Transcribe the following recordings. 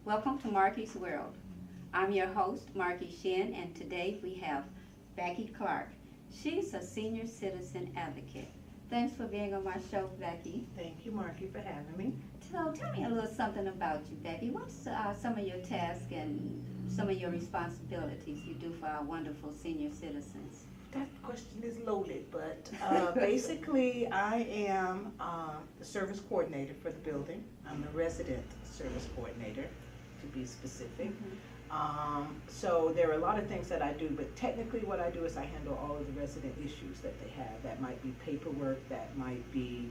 Welcome to Markie's World. I'm your host, Markie Shinn, and today we have Becky Clark. She's a senior citizen advocate. Thanks for being on my show, Becky. Thank you, Markie, for having me. So tell me a little something about you, Becky. What's some of your tasks and some of your responsibilities you do for our wonderful senior citizens? That question is loaded, but basically I am the service coordinator for the building. I'm the resident service coordinator, to be specific. So there are a lot of things that I do, but technically what I do is I handle all of the resident issues that they have. That might be paperwork, that might be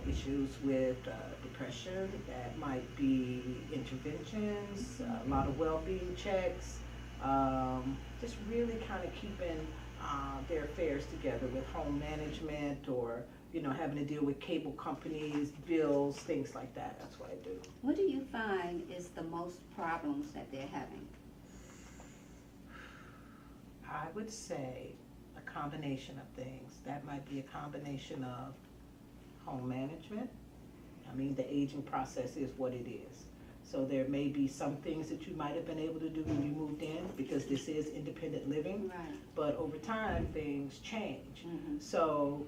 issues with depression, that might be interventions, a lot of well-being checks, just really kind of keeping their affairs together with home management or having to deal with cable companies, bills, things like that. That's what I do. What do you find is the most problems that they're having? I would say a combination of things. That might be a combination of home management. I mean, the aging process is what it is. So there may be some things that you might have been able to do when you moved in because this is independent living. Right. But over time, things change. So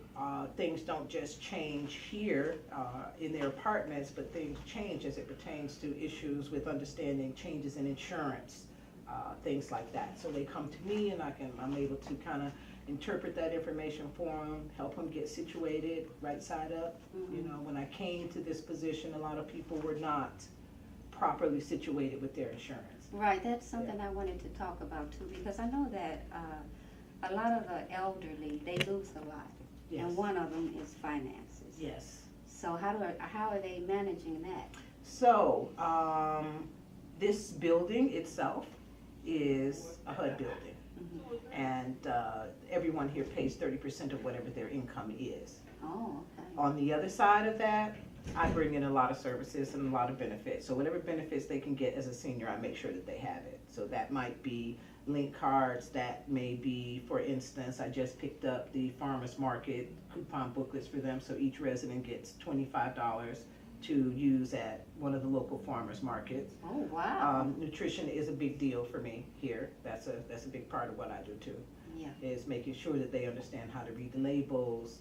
things don't just change here in their apartments, but things change as it pertains to issues with understanding changes in insurance, things like that. So they come to me and I'm able to kind of interpret that information for them, help them get situated, right side up. When I came to this position, a lot of people were not properly situated with their insurance. Right, that's something I wanted to talk about too, because I know that a lot of the elderly, they lose a lot. Yes. And one of them is finances. Yes. So how are they managing that? So this building itself is a HUD building. And everyone here pays 30% of whatever their income is. Oh, okay. On the other side of that, I bring in a lot of services and a lot of benefits. So whatever benefits they can get as a senior, I make sure that they have it. So that might be link cards, that may be, for instance, I just picked up the farmers market coupon booklets for them. So each resident gets $25 to use at one of the local farmers markets. Oh, wow. Nutrition is a big deal for me here. That's a big part of what I do too. Yeah. Is making sure that they understand how to read the labels,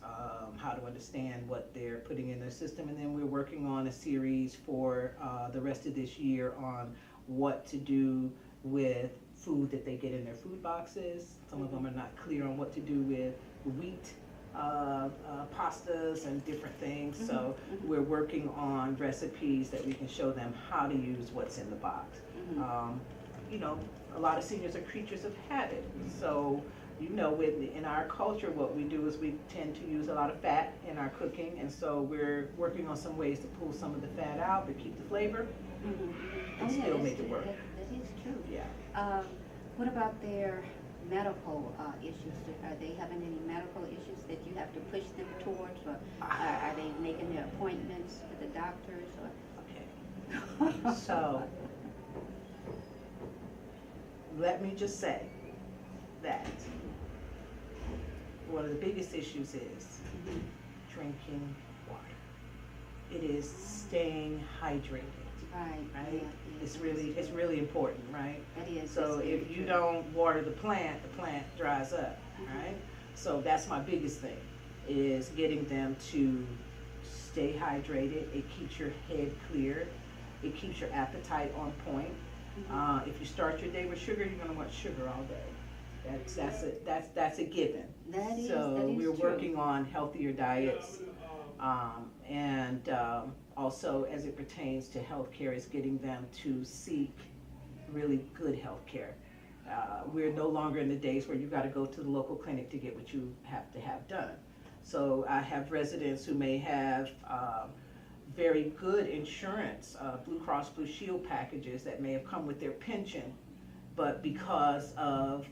how to understand what they're putting in their system, and then we're working on a series for the rest of this year on what to do with food that they get in their food boxes. Some of them are not clear on what to do with wheat pastas and different things, so we're working on recipes that we can show them how to use what's in the box. A lot of seniors are creatures of habit, so in our culture, what we do is we tend to use a lot of fat in our cooking, and so we're working on some ways to pull some of the fat out, but keep the flavor and still make it work. That is true. Yeah. What about their medical issues? Are they having any medical issues that you have to push them towards, or are they making their appointments with the doctors? Or? Okay. So let me just say that one of the biggest issues is drinking water. It is staying hydrated. Right. Right? Yeah, It's really important, right? That is. So if you don't water the plant dries up, right? So that's my biggest thing, is getting them to stay hydrated. It keeps your head clear. It keeps your appetite on point. If you start your day with sugar, you're going to want sugar all day. That's a given. That is we're true. working on healthier diets, and also as it pertains to healthcare, is getting them to seek really good healthcare. We're no longer in the days where you've got to go to the local clinic to get what you have to have done. So I have residents who may have very good insurance, Blue Cross Blue Shield packages that may have come with their pension, but because of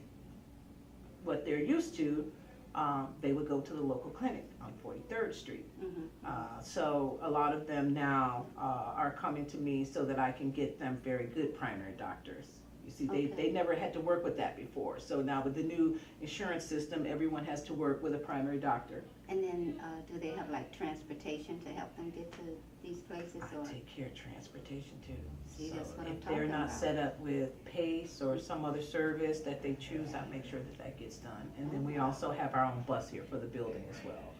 what they're used to, they would go to the local clinic on 43rd Street. So a lot of them now are coming to me so that I can get them very good primary doctors. You see, they never had to work with that before. So now with the new insurance system, everyone has to work with a primary doctor. And then, do they have like transportation to help them get to these places, I or? take care of transportation too. See, So that's what I'm if they're talking not about. set up with PACE or some other service that they choose, I make sure that that gets done. And then we also have our own bus here for the building as well.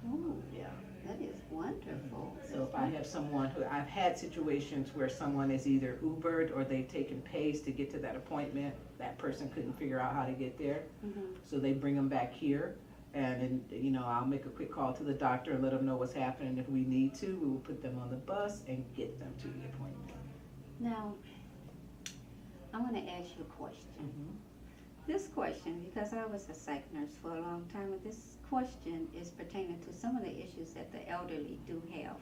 Oh, Yeah. that is wonderful. So if I have someone who, I've had situations where someone is either Ubered or they've taken PACE to get to that appointment, that person couldn't figure out how to get there. Mhm. So they bring them back here, and you know, I'll make a quick call to the doctor and let them know what's happening. If we need to, we will put them on the bus and get them to the appointment. Now, I want to ask you a question. Mhm. This question, because I was a psych nurse for a long time, and this question is pertaining to some of the issues that the elderly do have.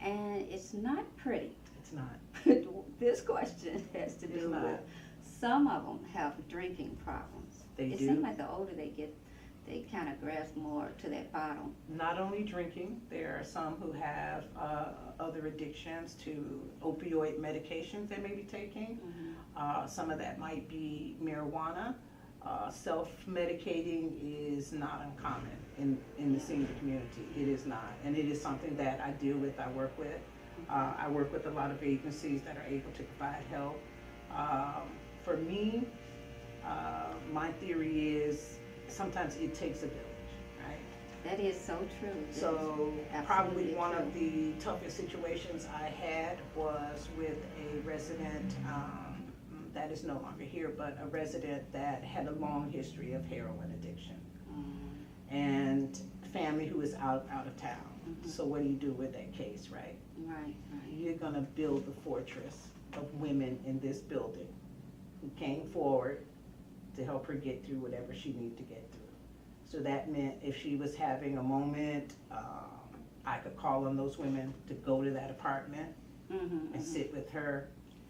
And it's not pretty. It's not. This question has to It's do not. with, some of them have drinking problems. They It do. seems like the older they get, they kind of grasp more to that bottom. Not only drinking, there are some who have other addictions to opioid medications they may be taking. Some of that might be marijuana. Self-medicating is not uncommon in the senior community. It is not. And it is something that I deal with, I work with. I work with a lot of agencies that are able to provide help. For me, my theory is sometimes it takes a village, right? That is so true. That So is probably absolutely one true. of the toughest situations I had was with a resident that is no longer here, but a resident that had a long history of heroin addiction and family who is out of town. So what do you do with that case, right? Right, You're gonna build the fortress of women in this building who came forward to help her get through whatever she needed to get through. So that meant if she was having a moment, I could call on those women to go to that apartment and sit with her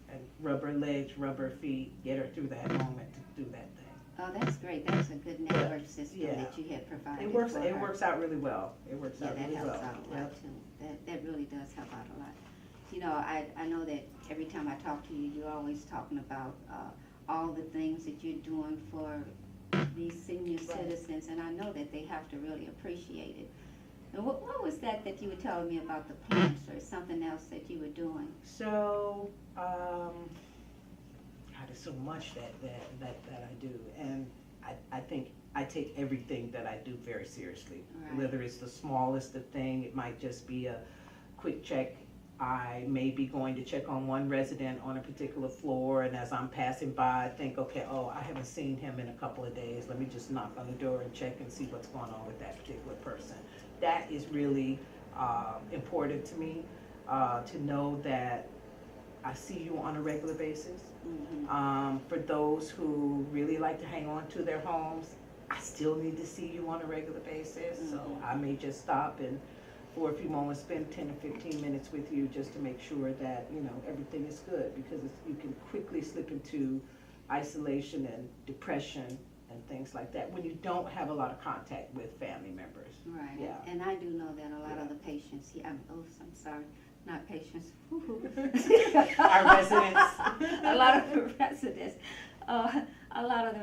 and rub her legs, rub her feet, get her through that moment to do that thing. Oh, that's great. That's a good network system yeah. that you had provided. It works. for It her. works out really well. It works Yeah, out that really helps well. out a lot Yep. too. That really does help out a lot. You know, I know that every time I talk to you, you're always talking about all the things that you're doing for these senior citizens, and I know that they have to really appreciate it. And what was that you were telling me about the plants or something else that you were doing? So, God, there's so much that I do, and I think I take everything that I do very seriously. Right. Whether it's the smallest of thing, it might just be a quick check. I may be going to check on one resident on a particular floor, and as I'm passing by, I think, okay, oh, I haven't seen him in a couple of days. Let me just knock on the door and check and see what's going on with that particular person. That is really important to me, to know that I see you on a regular basis. For those who really like to hang on to their homes, I still need to see you on a regular basis. So I may just stop and for a few moments spend 10 or 15 minutes with you just to make sure that, you know, everything is good, because you can quickly slip into isolation and depression and things like that when you don't have a lot of contact with family members. Right. Yeah. And I do know that a lot of the patients here, I'm sorry, not patients. Our residents. A lot of the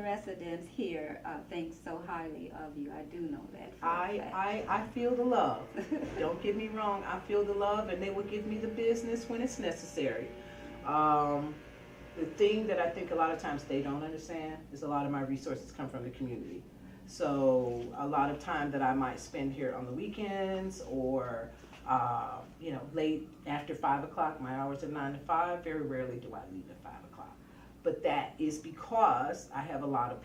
residents, here think so highly of you. I do know that. For a fact. I feel the love. Don't get me wrong, I feel the love, and they will give me the business when it's necessary. The thing that I think a lot of times they don't understand is a lot of my resources come from the community. So a lot of time that I might spend here on the weekends or you know, late after 5 o'clock, my hours are 9 to 5, very rarely do I leave at 5 o'clock. But that is because I have a lot of